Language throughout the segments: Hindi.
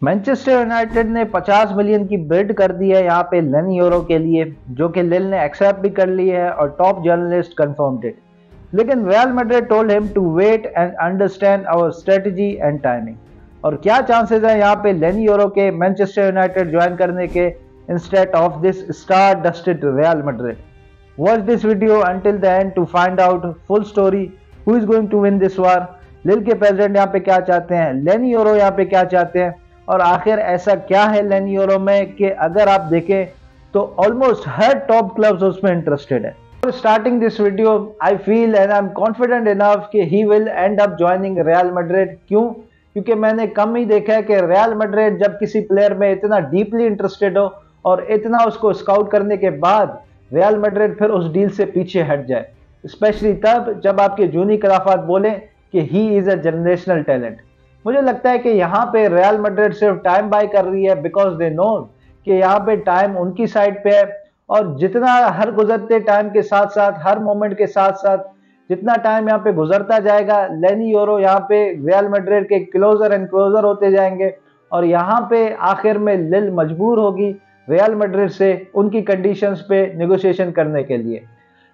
मैनचेस्टर यूनाइटेड ने 50 मिलियन की बिड कर दी है यहाँ पे लेनी यूरो के लिए, जो कि लिल ने एक्सेप्ट भी कर ली है और टॉप जर्नलिस्ट कंफर्म्ड इट। लेकिन Real Madrid told him to wait and understand our strategy and timing. और क्या चांसेस है यहाँ पे लेनी यूरो के मैनचेस्टर यूनाइटेड ज्वाइन करने के instead of this star dusted Real Madrid. Watch this video until the end to find out full story, who is going to win this war, Lille के प्रेसिडेंट यहाँ पे क्या चाहते हैं, लेनी यूरो यहाँ पे क्या चाहते हैं, और आखिर ऐसा क्या है लेनी यूरो में कि अगर आप देखें तो ऑलमोस्ट हर टॉप क्लब्स उसमें इंटरेस्टेड है। Starting this video I feel and I am confident enough कि he will end up joining Real Madrid. क्यों? क्योंकि मैंने कम ही देखा है कि रियल मैड्रिड जब किसी प्लेयर में इतना डीपली इंटरेस्टेड हो और इतना उसको स्काउट करने के बाद रियल मैड्रिड फिर उस डील से पीछे हट जाए, स्पेशली तब जब आपके जूनी खिलाफत बोले कि he is a generational talent. मुझे लगता है कि यहाँ पे रियल मैड्रिड सिर्फ टाइम बाय कर रही है बिकॉज दे नो कि यहाँ पे टाइम उनकी साइड पे है, और जितना हर गुजरते टाइम के साथ साथ, हर मोमेंट के साथ साथ जितना टाइम यहाँ पे गुजरता जाएगा, लेनी यूरो यहाँ पे रियल मैड्रिड के क्लोजर एंड क्लोजर होते जाएंगे और यहाँ पे आखिर में लिल मजबूर होगी रियल मैड्रिड से उनकी कंडीशंस पे नेगोशिएशन करने के लिए।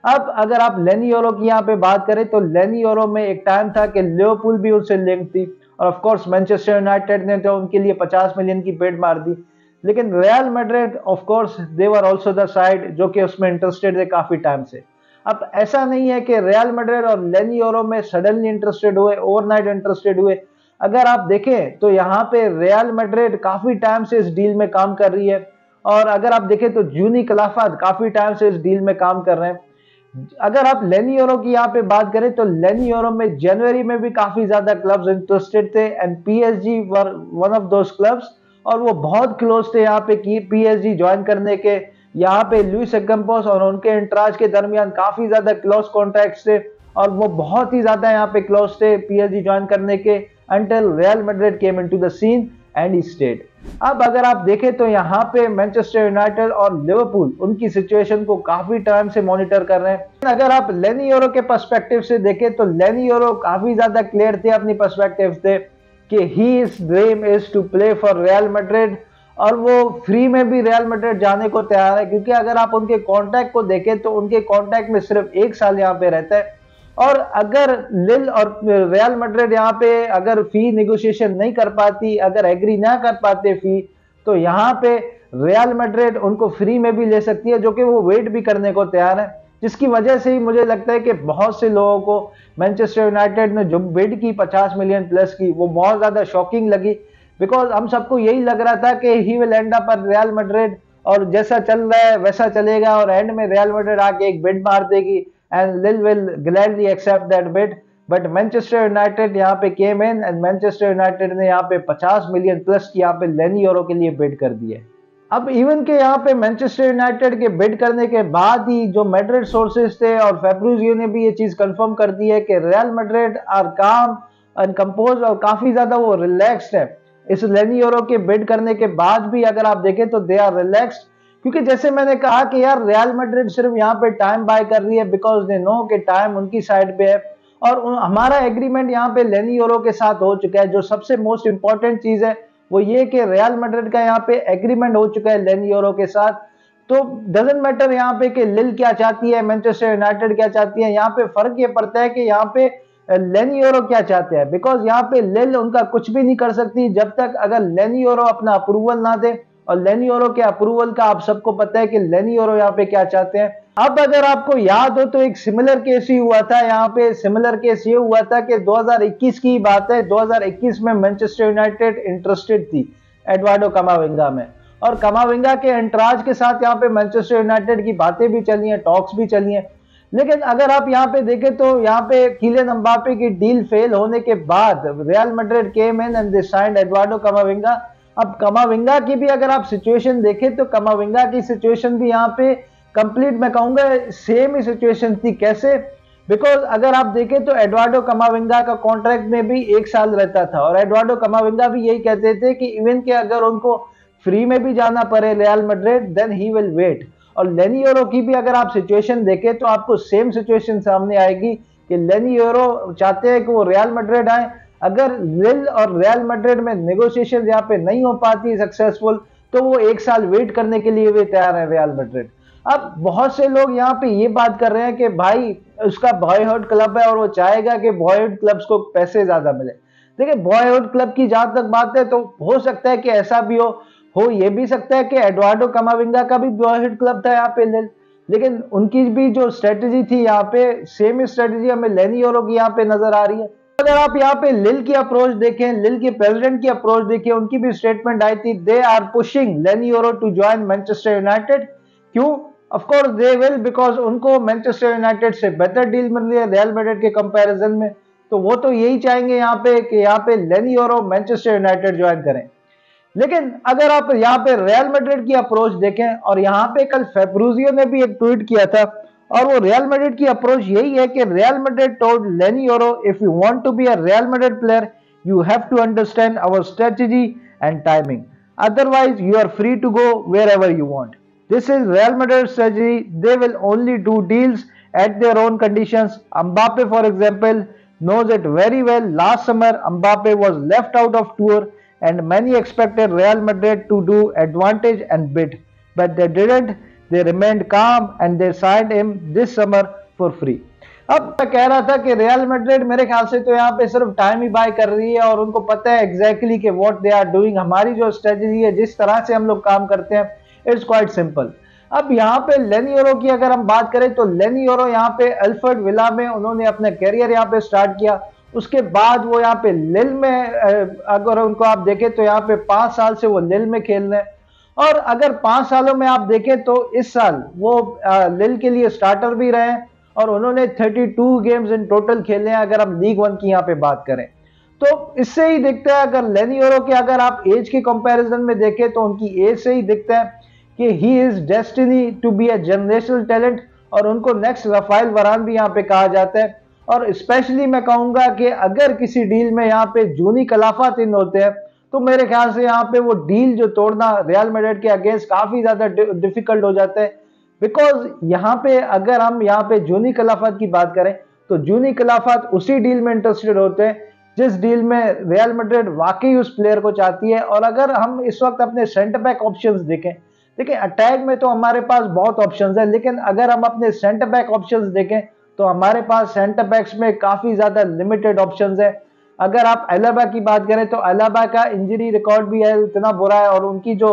अब अगर आप लेनी यूरो की यहाँ पे बात करें तो लेनी यूरो में एक टाइम था कि लिवरपूल भी उनसे लिंक थी और ऑफ कोर्स मैनचेस्टर यूनाइटेड ने तो उनके लिए 50 मिलियन की बिड मार दी। लेकिन Real Madrid of course they were also the side जो कि उसमें इंटरेस्टेड थे काफी टाइम से। अब ऐसा नहीं है कि रियल मैड्रिड और लेनी यूरो में सडनली इंटरेस्टेड हुए, ओवरनाइट इंटरेस्टेड हुए। अगर आप देखें तो यहाँ पे रियल मैड्रिड काफी टाइम से इस डील में काम कर रही है, और अगर आप देखें तो जूनी खिलाफत काफी टाइम से इस डील में काम कर रहे हैं। अगर आप लेनी यूरो की यहाँ पे बात करें तो लेनी यूरो में जनवरी में भी काफी ज्यादा क्लब्स इंटरेस्टेड थे and PSG were one of those clubs, और वो बहुत क्लोज थे यहाँ पे की पीएसजी ज्वाइन करने के। यहाँ पे लुइस कैंपोस और उनके इंटराज के दरमियान काफी ज्यादा क्लोज कॉन्ट्रैक्ट्स थे और वो बहुत ही ज्यादा यहाँ पे क्लोज थे पीएसजी ज्वाइन करने के until Real Madrid came into the scene and he stayed. अब अगर आप देखें तो यहाँ पे मैनचेस्टर यूनाइटेड और लिवरपूल उनकी सिचुएशन को काफी टाइम से मॉनिटर कर रहे हैं। अगर आप लेनी यूरो के पर्सपेक्टिव से देखें तो लेनी यूरो काफी ज्यादा क्लियर थे अपनी पर्सपेक्टिव से कि he dream is to play for Real Madrid, और वो फ्री में भी रियल मैड्रिड जाने को तैयार है। क्योंकि अगर आप उनके कॉन्ट्रैक्ट को देखें तो उनके कॉन्ट्रैक्ट में सिर्फ 1 साल यहाँ पे रहता है, और अगर लिल और रियल मैड्रिड यहाँ पे अगर फी नेगोशिएशन नहीं कर पाती, अगर एग्री ना कर पाते फी, तो यहाँ पे रियल मैड्रिड उनको फ्री में भी ले सकती है, जो कि वो वेट भी करने को तैयार है। जिसकी वजह से ही मुझे लगता है कि बहुत से लोगों को मैनचेस्टर यूनाइटेड ने जो बिड की 50 मिलियन प्लस की वो बहुत ज्यादा शॉकिंग लगी। बिकॉज हम सबको यही लग रहा था कि he will end up at real Madrid, और जैसा चल रहा है वैसा चलेगा और एंड में रियल मैड्रिड आके एक बिड मार देगी and Lil will gladly accept that bid, but Manchester United यहाँ पे came in and Manchester United ने यहाँ पे 50 मिलियन प्लस की यहाँ पे लेनी यूरो के लिए बिड कर दी है। अब इवन के यहाँ पे मैनचेस्टर यूनाइटेड के बिड करने के बाद ही जो मैड्रिड सोर्सेज थे और फैब्रिजियो ने भी ये चीज कंफर्म कर दी है कि रियल मैड्रिड आर काम एंड कंपोज और काफी ज्यादा वो रिलैक्स्ड है इस लेनी यूरो के बिड करने के बाद भी। अगर आप देखें तो दे आर रिलैक्स्ड, क्योंकि जैसे मैंने कहा कि यार रियल मैड्रिड सिर्फ यहाँ पे टाइम बाय कर रही है बिकॉज दे नो कि टाइम उनकी साइड पे है, और हमारा एग्रीमेंट यहाँ पे लेनी यूरो के साथ हो चुका है। जो सबसे मोस्ट इंपॉर्टेंट चीज है वो ये कि रियल मैड्रिड का यहाँ पे एग्रीमेंट हो चुका है लेनी यूरो के साथ। तो डजेंट मैटर यहाँ पे कि लिल क्या चाहती है, मैनचेस्टर यूनाइटेड क्या चाहती है, यहाँ पे फर्क ये पड़ता है कि यहाँ पे लेनी यूरो क्या चाहते हैं। बिकॉज यहाँ पे लिल उनका कुछ भी नहीं कर सकती जब तक अगर लेनी यूरो अपना अप्रूवल ना दे, और लेनी यूरो के अप्रूवल का आप सबको पता है कि लेनी यूरो यहाँ पे क्या चाहते हैं। अब अगर आपको याद हो तो एक सिमिलर केस ही हुआ था यहाँ पे। सिमिलर केस ये हुआ था कि 2021 की बात है, 2021 में मैनचेस्टर यूनाइटेड इंटरेस्टेड थी एडवार्डो कमाविंगा में, और कमाविंगा के एंट्राज के साथ यहाँ पे मैनचेस्टर यूनाइटेड की बातें भी चली हैं, टॉक्स भी चली हैं। लेकिन अगर आप यहाँ पे देखें तो यहाँ पे किलियन एम्बापे की डील फेल होने के बाद Real Madrid came in and they signed Eduardo Camavinga. अब कमाविंगा की भी अगर आप सिचुएशन देखें तो कमाविंगा की सिचुएशन भी यहाँ पे कंप्लीट मैं कहूंगा सेम ही सिचुएशन थी। कैसे? बिकॉज अगर आप देखें तो एडवार्डो कमाविंगा का कॉन्ट्रैक्ट में भी 1 साल रहता था, और एडवार्डो कमाविंगा भी यही कहते थे कि इवन के अगर उनको फ्री में भी जाना पड़े Real Madrid then he will wait. और लेनी यूरो की भी अगर आप सिचुएशन देखें तो आपको सेम सिचुएशन सामने आएगी कि लेनी यूरो चाहते हैं कि वो रियल मैड्रिड आए। अगर लिल और रियल मैड्रिड में नेगोशिएशन यहाँ पे नहीं हो पाती सक्सेसफुल, तो वो 1 साल वेट करने के लिए भी तैयार है रियल मैड्रिड। अब बहुत से लोग यहाँ पे ये बात कर रहे हैं कि भाई उसका बॉयहुड क्लब है और वो चाहेगा कि बॉयहुड क्लब्स को पैसे ज्यादा मिले। देखिए, बॉयहुड क्लब की जहां तक बात है तो हो सकता है कि ऐसा भी हो ये भी सकता है कि एडुआर्डो कामाविंगा का भी बॉयहुड क्लब था यहाँ पे लिल, लेकिन उनकी भी जो स्ट्रेटेजी थी यहाँ पे सेम स्ट्रेटेजी हमें लेनी यूरो की यहाँ पे नजर आ रही है। अगर आप यहाँ पे लिल की अप्रोच देखें, लिल के प्रेसिडेंट की अप्रोच देखें, उनकी भी स्टेटमेंट आई थी, they are pushing Lenny Yoro to join Manchester United. क्यों? Of course they will, because उनको मैनचेस्टर यूनाइटेड से बेटर डील मिल रही है रियल मैड्रिड के कंपैरिजन में, तो वो तो यही चाहेंगे यहाँ पे कि यहाँ पे लेनी यूरो मैनचेस्टर यूनाइटेड ज्वाइन करें। लेकिन अगर आप यहाँ पे रियल मैड्रिड की अप्रोच देखें, और यहाँ पे कल फेब्रुजियो ने भी एक ट्वीट किया था, और वो रियल मैड्रिड की अप्रोच यही है कि Real Madrid told Leny Yoro, if you want to be a Real Madrid player you have to understand our strategy and timing, otherwise you are free to go wherever you want. This is Real Madrid's strategy. They will only do deals at their own conditions. Mbappe, for example, knows it very well. Last summer, Mbappe was left out of tour and many expected Real Madrid to do advantage and bid. But they didn't. They remained calm and they signed him this summer for free. अब मैं कह रहा था कि रियल मैड्रिड मेरे ख्याल से तो यहाँ पे सिर्फ टाइम ही बाय कर रही है और उनको पता है एग्जैक्टली कि व्हाट दे आर डूइंग। हमारी जो स्ट्रेटजी है, जिस तरह से हम लोग काम करते हैं, इट्स क्वाइट सिंपल। अब यहाँ पे लेनी यूरो की अगर हम बात करें तो लेनी यूरो यहाँ पे एल्फ्रेड विला में उन्होंने अपना करियर यहाँ पे स्टार्ट किया। उसके बाद वो यहाँ पे लिल में, अगर उनको आप देखें तो यहाँ पे 5 साल से वो लिल में खेल रहे हैं, और अगर 5 सालों में आप देखें तो इस साल वो लिल के लिए स्टार्टर भी रहे हैं और उन्होंने 32 गेम्स इन टोटल खेले हैं अगर हम लीग 1 की यहाँ पे बात करें। तो इससे ही दिखता है, अगर लेनी यूरो के अगर आप एज के कंपैरिजन में देखें तो उनकी एज से ही दिखता है कि he is destiny to be a generational talent, और उनको नेक्स्ट राफेल वरान भी यहाँ पे कहा जाता है। और स्पेशली मैं कहूंगा कि अगर किसी डील में यहाँ पे जूनी कलाफात इन होते हैं तो मेरे ख्याल से यहाँ पे वो डील जो तोड़ना रियल मैड्रिड के अगेंस्ट काफी ज्यादा डिफिकल्ट हो जाता है, बिकॉज यहाँ पे अगर हम यहाँ पे जूनी कलाफात की बात करें तो जूनी कलाफात उसी डील में इंटरेस्टेड होते हैं जिस डील में रियल मैड्रिड वाकई उस प्लेयर को चाहती है। और अगर हम इस वक्त अपने सेंटर बैक ऑप्शंस देखें, देखिए अटैक में तो हमारे पास बहुत ऑप्शंस है, लेकिन अगर हम अपने सेंटर बैक ऑप्शंस देखें तो हमारे पास सेंटर बैक्स में काफी ज्यादा लिमिटेड ऑप्शंस है। अगर आप अलाबा की बात करें तो अलाबा का इंजरी रिकॉर्ड भी है, इतना बुरा है, और उनकी जो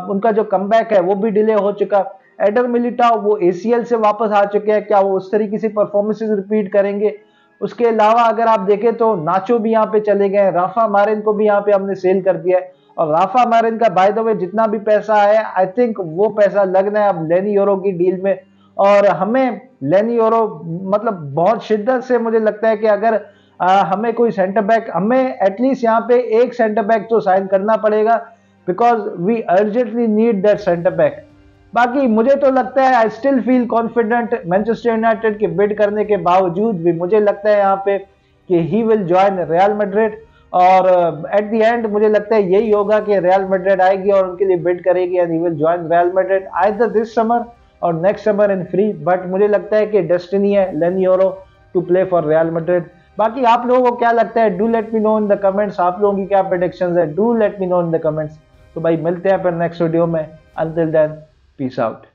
उनका जो कमबैक है वो भी डिले हो चुका। एडर मिलिटाओ वो ACL से वापस आ चुके हैं, क्या वो उस तरीके से परफॉर्मेंसेस रिपीट करेंगे? उसके अलावा अगर आप देखें तो नाचो भी यहाँ पे चले गए, राफा मारिन को भी यहाँ पे हमने सेल कर दिया है, और राफा मारिन का बाय द वे जितना भी पैसा है आई थिंक वो पैसा लगना है अब लेनी यूरो की डील में। और हमें लेनी यूरो मतलब बहुत शिद्दत से मुझे लगता है कि अगर हमें कोई सेंटर बैक, हमें एटलीस्ट यहाँ पे एक सेंटर बैक तो साइन करना पड़ेगा, because we urgently need that centre back. बाकी मुझे तो लगता है I still feel confident, Manchester United के बिड करने के बावजूद भी मुझे लगता है यहाँ पे कि he will join Real Madrid, और एट द एंड मुझे लगता है यही होगा कि रियल मैड्रिड आएगी और उनके लिए बिड करेगी and he will join Real Madrid either this summer और next summer in free. But मुझे लगता है कि डेस्टिनी है Lenny Yoro to play for Real Madrid. बाकी आप लोगों को क्या लगता है, do let me know in the comments, आप लोगों की क्या प्रेडिक्शंस है, do let me know in the comments. तो भाई मिलते हैं फिर नेक्स्ट वीडियो में, अंटिल देन पीस आउट।